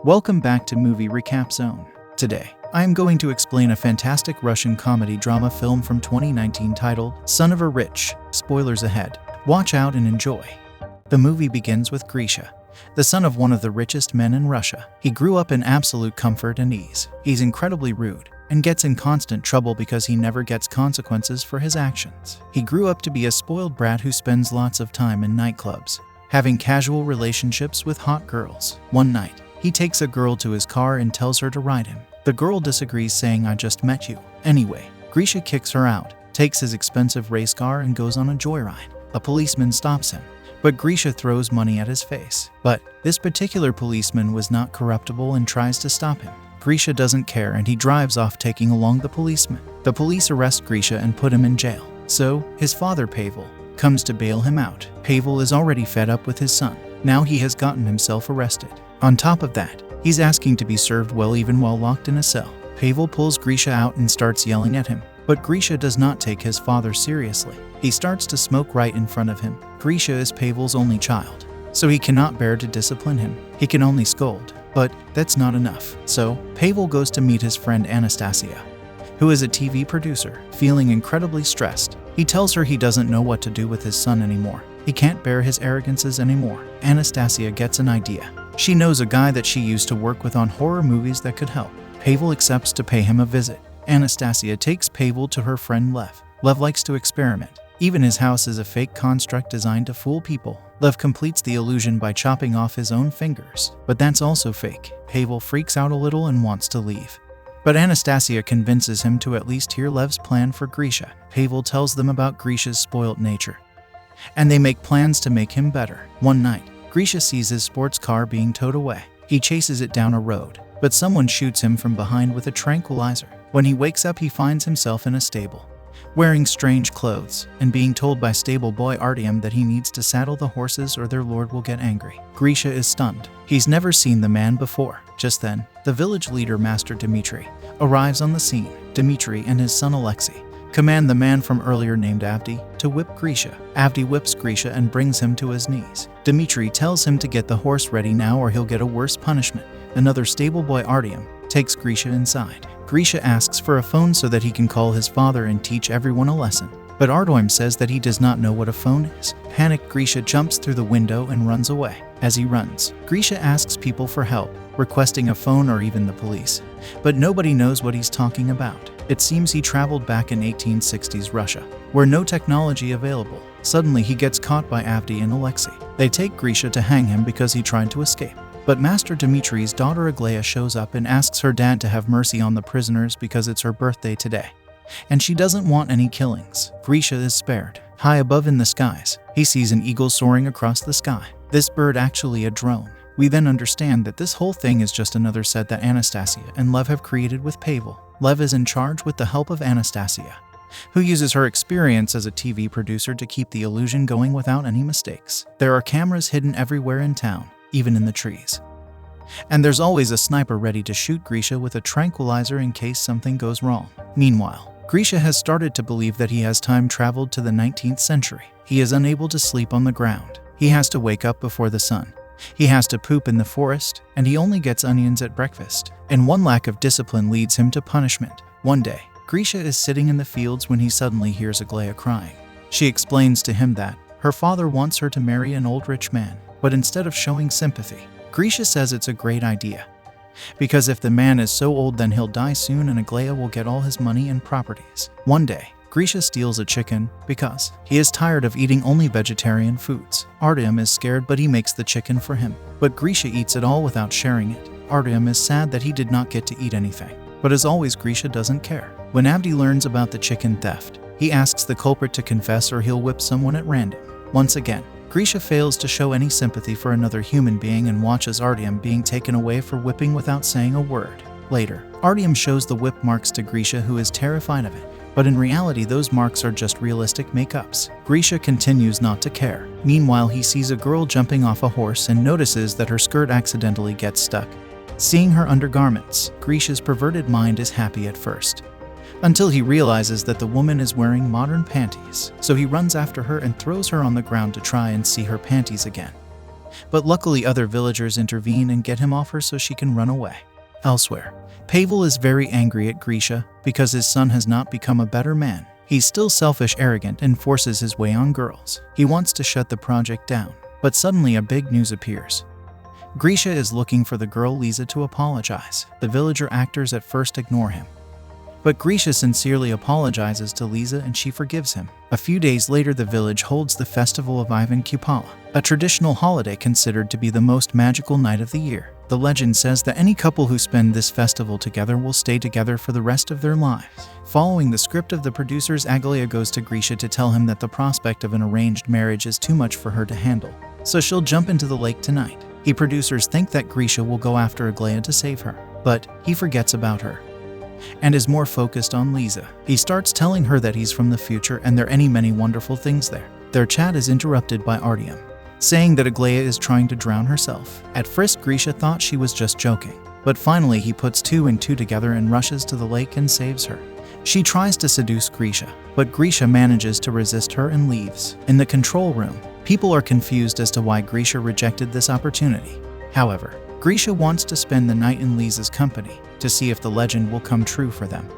Welcome back to Movie Recap Zone. Today, I am going to explain a fantastic Russian comedy drama film from 2019 titled Son of a Rich. Spoilers ahead. Watch out and enjoy. The movie begins with Grisha, the son of one of the richest men in Russia. He grew up in absolute comfort and ease. He's incredibly rude and gets in constant trouble because he never gets consequences for his actions. He grew up to be a spoiled brat who spends lots of time in nightclubs, having casual relationships with hot girls. One night, he takes a girl to his car and tells her to ride him. The girl disagrees, saying, "I just met you." Anyway, Grisha kicks her out, takes his expensive race car and goes on a joyride. A policeman stops him, but Grisha throws money at his face. But this particular policeman was not corruptible and tries to stop him. Grisha doesn't care and he drives off, taking along the policeman. The police arrest Grisha and put him in jail. So, his father Pavel comes to bail him out. Pavel is already fed up with his son. Now he has gotten himself arrested. On top of that, he's asking to be served well even while locked in a cell. Pavel pulls Grisha out and starts yelling at him. But Grisha does not take his father seriously. He starts to smoke right in front of him. Grisha is Pavel's only child, so he cannot bear to discipline him. He can only scold. But that's not enough. So, Pavel goes to meet his friend Anastasia, who is a TV producer. Feeling incredibly stressed, he tells her he doesn't know what to do with his son anymore. He can't bear his arrogances anymore. Anastasia gets an idea. She knows a guy that she used to work with on horror movies that could help. Pavel accepts to pay him a visit. Anastasia takes Pavel to her friend Lev. Lev likes to experiment. Even his house is a fake construct designed to fool people. Lev completes the illusion by chopping off his own fingers, but that's also fake. Pavel freaks out a little and wants to leave, but Anastasia convinces him to at least hear Lev's plan for Grisha. Pavel tells them about Grisha's spoilt nature, and they make plans to make him better. One night, Grisha sees his sports car being towed away. He chases it down a road, but someone shoots him from behind with a tranquilizer. When he wakes up, he finds himself in a stable, wearing strange clothes, and being told by stable boy Artyom that he needs to saddle the horses or their lord will get angry. Grisha is stunned. He's never seen the man before. Just then, the village leader, Master Dmitri, arrives on the scene. Dmitri and his son Alexei command the man from earlier named Avdi to whip Grisha. Avdi whips Grisha and brings him to his knees. Dmitri tells him to get the horse ready now or he'll get a worse punishment. Another stable boy, Artyom, takes Grisha inside. Grisha asks for a phone so that he can call his father and teach everyone a lesson. But Artyom says that he does not know what a phone is. Panicked, Grisha jumps through the window and runs away. As he runs, Grisha asks people for help, requesting a phone or even the police. But nobody knows what he's talking about. It seems he traveled back in 1860s Russia, where no technology available. Suddenly he gets caught by Avdi and Alexei. They take Grisha to hang him because he tried to escape. But Master Dmitri's daughter Aglaya shows up and asks her dad to have mercy on the prisoners because it's her birthday today, and she doesn't want any killings. Grisha is spared. High above in the skies, he sees an eagle soaring across the sky. This bird actually a drone. We then understand that this whole thing is just another set that Anastasia and Lev have created with Pavel. Lev is in charge with the help of Anastasia, who uses her experience as a TV producer to keep the illusion going without any mistakes. There are cameras hidden everywhere in town, even in the trees. And there's always a sniper ready to shoot Grisha with a tranquilizer in case something goes wrong. Meanwhile, Grisha has started to believe that he has time traveled to the 19th century. He is unable to sleep on the ground. He has to wake up before the sun. He has to poop in the forest, and he only gets onions at breakfast. And one lack of discipline leads him to punishment. One day, Grisha is sitting in the fields when he suddenly hears Aglaya crying. She explains to him that her father wants her to marry an old rich man, but instead of showing sympathy, Grisha says it's a great idea, because if the man is so old then he'll die soon and Aglaya will get all his money and properties. One day, Grisha steals a chicken because he is tired of eating only vegetarian foods. Artyom is scared but he makes the chicken for him, but Grisha eats it all without sharing it. Artyom is sad that he did not get to eat anything, but as always Grisha doesn't care. When Avdi learns about the chicken theft, he asks the culprit to confess or he'll whip someone at random. Once again, Grisha fails to show any sympathy for another human being and watches Artyom being taken away for whipping without saying a word. Later, Artyom shows the whip marks to Grisha, who is terrified of it. But in reality, those marks are just realistic makeups. Grisha continues not to care. Meanwhile, he sees a girl jumping off a horse and notices that her skirt accidentally gets stuck. Seeing her undergarments, Grisha's perverted mind is happy at first, until he realizes that the woman is wearing modern panties. So he runs after her and throws her on the ground to try and see her panties again. But luckily other villagers intervene and get him off her so she can run away. Elsewhere, Pavel is very angry at Grisha because his son has not become a better man. He's still selfish, arrogant, and forces his way on girls. He wants to shut the project down, but suddenly a big news appears. Grisha is looking for the girl Lisa to apologize. The villager actors at first ignore him, but Grisha sincerely apologizes to Lisa and she forgives him. A few days later, the village holds the festival of Ivan Kupala, a traditional holiday considered to be the most magical night of the year. The legend says that any couple who spend this festival together will stay together for the rest of their lives. Following the script of the producers, Aglaia goes to Grisha to tell him that the prospect of an arranged marriage is too much for her to handle, so she'll jump into the lake tonight. The producers think that Grisha will go after Aglaia to save her, but he forgets about her and is more focused on Lisa. He starts telling her that he's from the future and there are many wonderful things there. Their chat is interrupted by Artyom, saying that Aglaia is trying to drown herself. At first, Grisha thought she was just joking, but finally he puts 2 and 2 together and rushes to the lake and saves her. She tries to seduce Grisha, but Grisha manages to resist her and leaves. In the control room, people are confused as to why Grisha rejected this opportunity. However, Grisha wants to spend the night in Lisa's company to see if the legend will come true for them.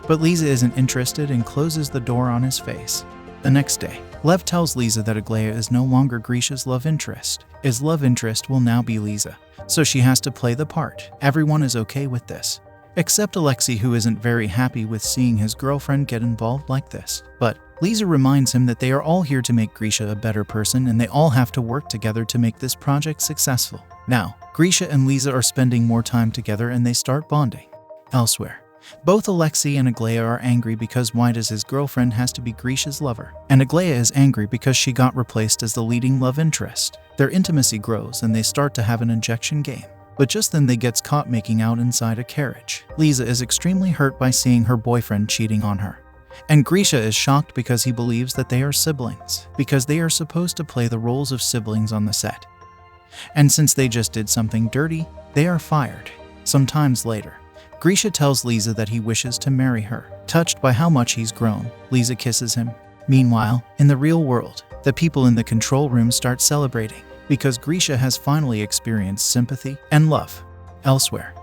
But Lisa isn't interested and closes the door on his face. The next day, Lev tells Lisa that Aglaia is no longer Grisha's love interest. His love interest will now be Lisa, so she has to play the part. Everyone is okay with this, except Alexei, who isn't very happy with seeing his girlfriend get involved like this. But Lisa reminds him that they are all here to make Grisha a better person and they all have to work together to make this project successful. Now, Grisha and Lisa are spending more time together and they start bonding. Elsewhere, both Alexei and Aglaia are angry because why does his girlfriend has to be Grisha's lover? And Aglaia is angry because she got replaced as the leading love interest. Their intimacy grows and they start to have an injection game. But just then they gets caught making out inside a carriage. Lisa is extremely hurt by seeing her boyfriend cheating on her. And Grisha is shocked because he believes that they are siblings, because they are supposed to play the roles of siblings on the set. And since they just did something dirty, they are fired. Sometimes later, Grisha tells Lisa that he wishes to marry her. Touched by how much he's grown, Lisa kisses him. Meanwhile, in the real world, the people in the control room start celebrating because Grisha has finally experienced sympathy and love. Elsewhere,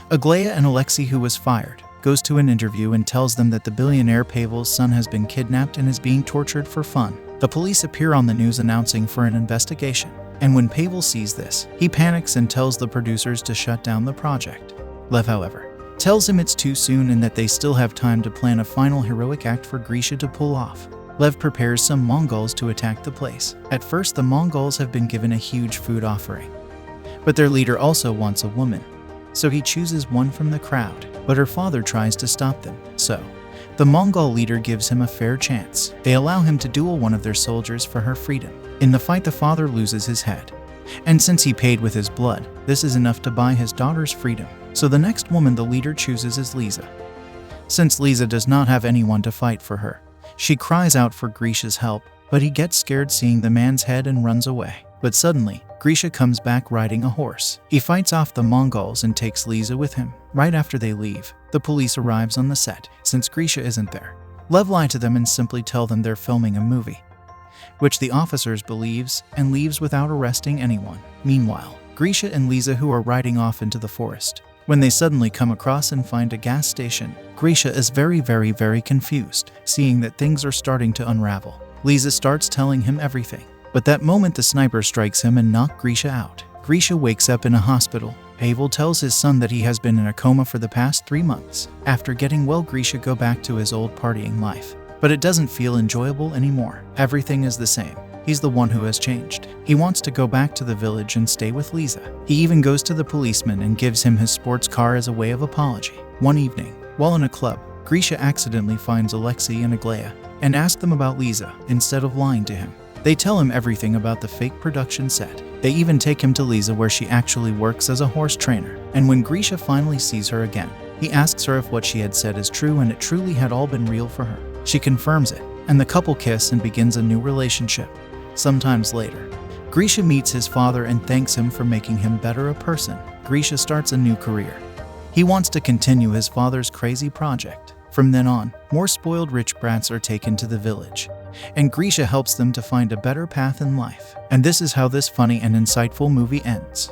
Aglaia and Alexei, who was fired, goes to an interview and tells them that the billionaire Pavel's son has been kidnapped and is being tortured for fun. The police appear on the news announcing for an investigation. And when Pavel sees this, he panics and tells the producers to shut down the project. Lev, however, tells him it's too soon and that they still have time to plan a final heroic act for Grisha to pull off. Lev prepares some Mongols to attack the place. At first, the Mongols have been given a huge food offering, but their leader also wants a woman, so he chooses one from the crowd, but her father tries to stop them. So, the Mongol leader gives him a fair chance. They allow him to duel one of their soldiers for her freedom. In the fight, the father loses his head, and since he paid with his blood, this is enough to buy his daughter's freedom. So the next woman the leader chooses is Lisa. Since Lisa does not have anyone to fight for her, she cries out for Grisha's help, but he gets scared seeing the man's head and runs away. But suddenly, Grisha comes back riding a horse. He fights off the Mongols and takes Lisa with him. Right after they leave, the police arrives on the set. Since Grisha isn't there, Lev lies to them and simply tell them they're filming a movie, which the officers believes and leaves without arresting anyone. Meanwhile, Grisha and Lisa, who are riding off into the forest, when they suddenly come across and find a gas station, Grisha is very confused, seeing that things are starting to unravel. Lisa starts telling him everything, but that moment the sniper strikes him and knocks Grisha out. Grisha wakes up in a hospital. Pavel tells his son that he has been in a coma for the past 3 months. After getting well, Grisha goes back to his old partying life, but it doesn't feel enjoyable anymore. Everything is the same. He's the one who has changed. He wants to go back to the village and stay with Lisa. He even goes to the policeman and gives him his sports car as a way of apology. One evening, while in a club, Grisha accidentally finds Alexei and Aglaia and asks them about Lisa instead of lying to him. They tell him everything about the fake production set. They even take him to Lisa, where she actually works as a horse trainer. And when Grisha finally sees her again, he asks her if what she had said is true and it truly had all been real for her. She confirms it, and the couple kiss and begins a new relationship. Sometimes later, Grisha meets his father and thanks him for making him better a person. Grisha starts a new career. He wants to continue his father's crazy project. From then on, more spoiled rich brats are taken to the village, and Grisha helps them to find a better path in life. And this is how this funny and insightful movie ends.